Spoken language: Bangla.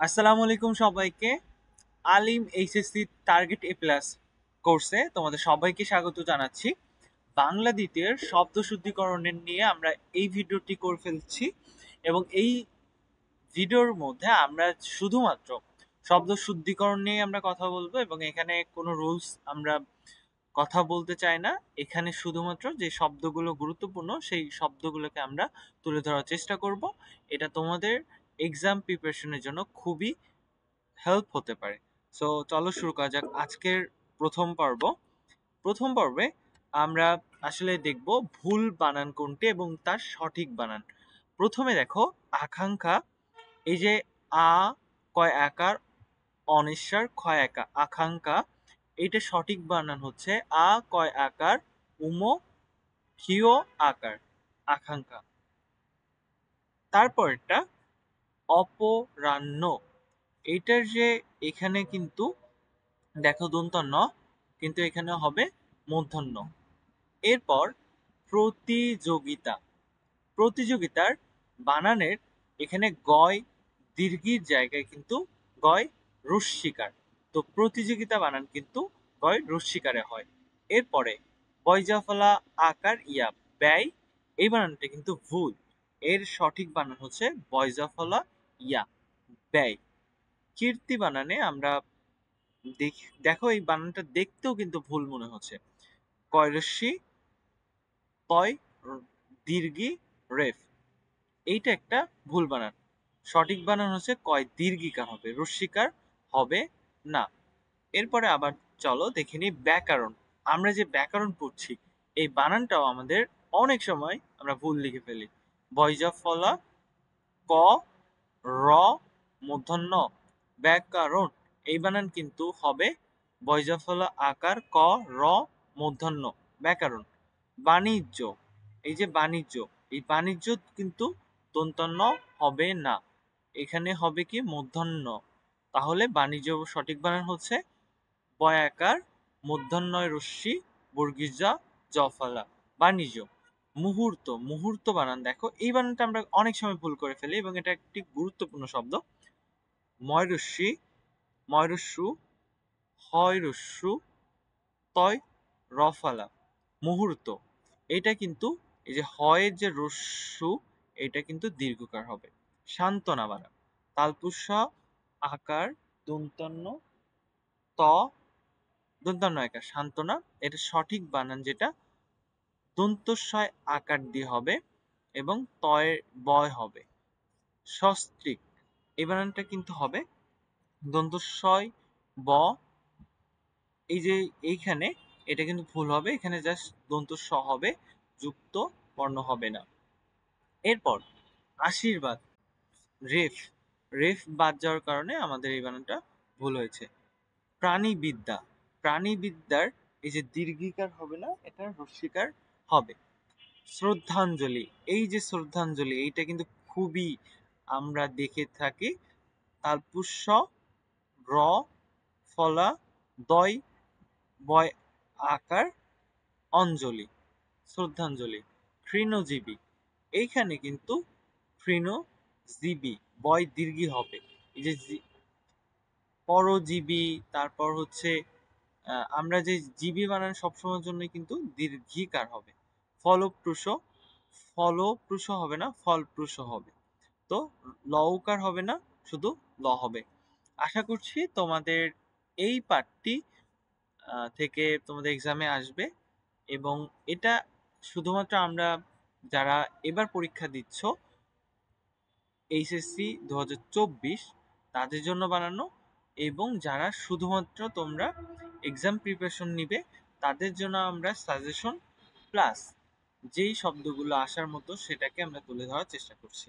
আসসালামু আলাইকুম সবাইকে। আলিম এইচএসসি টার্গেট এ প্লাস কোর্সে তোমাদের সবাইকে স্বাগত জানাচ্ছি। বাংলা দ্বিতীয়ের শব্দ শুদ্ধিকরণের নিয়ে আমরা এই ভিডিওটি করে ফেলছি এবং এই ভিডিওর মধ্যে আমরা শুধুমাত্র শব্দ শুদ্ধিকরণ নিয়ে আমরা কথা বলবো এবং এখানে কোনো রুলস আমরা কথা বলতে চাই না। এখানে শুধুমাত্র যে শব্দগুলো গুরুত্বপূর্ণ সেই শব্দগুলোকে আমরা তুলে ধরার চেষ্টা করব। এটা তোমাদের এক্সাম প্রিপারেশনের জন্য খুবই হেল্প হতে পারে। সো চলো শুরু করা যাক আজকের প্রথম পর্ব। প্রথম পর্বে আমরা আসলে দেখব ভুল বানান কোনটি এবং তার সঠিক বানান। প্রথমে দেখো আকাঙ্ক্ষা, এই যে আ কয় আকার, অনিশ্বার ক্ষয় একা, আকাঙ্ক্ষা, এইটা সঠিক বানান হচ্ছে আ কয় আকার, উমো ক্ষিয় আকার, আকাঙ্ক্ষা। তারপরটা অপরাহ্ন, এইটার যে এখানে কিন্তু দেখো দন্তন্য, কিন্তু এখানে হবে মূর্ধন্য। এরপর প্রতিযোগিতা, প্রতিযোগিতার বানানের এখানে গয় দীর্ঘির জায়গায় কিন্তু গয় রস্যিকার, তো প্রতিযোগিতা বানান কিন্তু গয় রস্যিকারে হয়। এরপরে বৈজাফলা আকার ইয়া, ব্যয়, এই বানানটা কিন্তু ভুল। এর সঠিক বানান হচ্ছে বৈজাফলা ইয়া, ব্যয়। কীর্তি বানানে আমরা দেখো এই বানানটা দেখতেও কিন্তু ভুল মনে হচ্ছে। কয়রস্যি তয় দীর্ঘি রেফ, এইটা একটা ভুল বানান। সঠিক বানান হচ্ছে কয় দীর্ঘিকার হবে, রস্যিকার হবে না। এরপরে আবার চলো দেখে নিই ব্যাকরণ। আমরা যে ব্যাকরণ পড়ছি এই বানানটাও আমাদের অনেক সময় আমরা ভুল লিখে ফেলি। বৈজা ফলা ক র মূর্ধন্য, ব্যাকরণ, এই বানান কিন্তু হবে বৈজাফলা আকার ক র মূর্ধন্য, ব্যাকরণ। বাণিজ্য, এই যে বাণিজ্য, এই বাণিজ্য কিন্তু দন্তন্য হবে না, এখানে হবে কি মূর্ধন্য। তাহলে বাণিজ্য সঠিক বানান হচ্ছে বয়াকার মূর্ধন্যয় রস্যি বর্গীজা জফলা, বাণিজ্য। মুহূর্ত, মুহূর্ত বানান দেখো এই বানানটা আমরা অনেক সময় ভুল করে ফেলি এবং এটা একটি গুরুত্বপূর্ণ শব্দ। ময়রস্যি ময়রস্যু হয়রস্যু তয় রফালা, মুহূর্ত, এটা কিন্তু এই যে হয়ের যে রস্যু এটা কিন্তু দীর্ঘকার হবে। সান্ত্বনা বানান, তালপুষ্য আকার দন্তন্য ত দন্তান্ন একার, সান্ত্বনা, এটা সঠিক বানান যেটা দন্তস্বয় আকার দিয়ে হবে এবং তয়ের বয় হবে। সস্ত্রীক, এই বানানটা কিন্তু হবে দন্তস্বয় ব, এই যে এইখানে এটা কিন্তু ভুল হবে, এখানে জাস্ট দন্ত স হবে, যুক্ত বর্ণ হবে না। এরপর আশীর্বাদ, রেফ, রেফ বাদ যাওয়ার কারণে আমাদের এই বানানটা ভুল হয়েছে। প্রাণীবিদ্যা, প্রাণীবিদ্যার এই যে দীর্ঘিকার হবে না, এটা রস্যিকার হবে। শ্রদ্ধাঞ্জলি, এই যে শ্রদ্ধাঞ্জলি এইটা কিন্তু খুবই আমরা দেখে থাকি। তালপুষ্য র ফলা দয় বয় আকার অঞ্জলি, শ্রদ্ধাঞ্জলি। তৃণজীবী, এইখানে কিন্তু তৃণজীবী বয় দীর্ঘি হবে, এই যে পরজীবী, তারপর হচ্ছে আমরা যে জীবী বানান সবসময়ের জন্য কিন্তু দীর্ঘিকার হবে। ফলপ্রসূ, ফলপ্রসূ হবে না, ফলপ্রসূ হবে। তো লউকার হবে না, শুধু ল হবে। আশা করছি তোমাদের এই পাঠটি থেকে তোমাদের এক্সামে আসবে এবং এটা শুধুমাত্র আমরা যারা এবার পরীক্ষা দিচ্ছ এইচএসসি 2024 তাদের জন্য বানানো, এবং যারা শুধুমাত্র তোমরা এক্সাম প্রিপারেশন নিবে তাদের জন্য আমরা সাজেশন প্লাস যেই শব্দগুলো আসার মতো সেটাকে আমরা তুলে ধরার চেষ্টা করছি।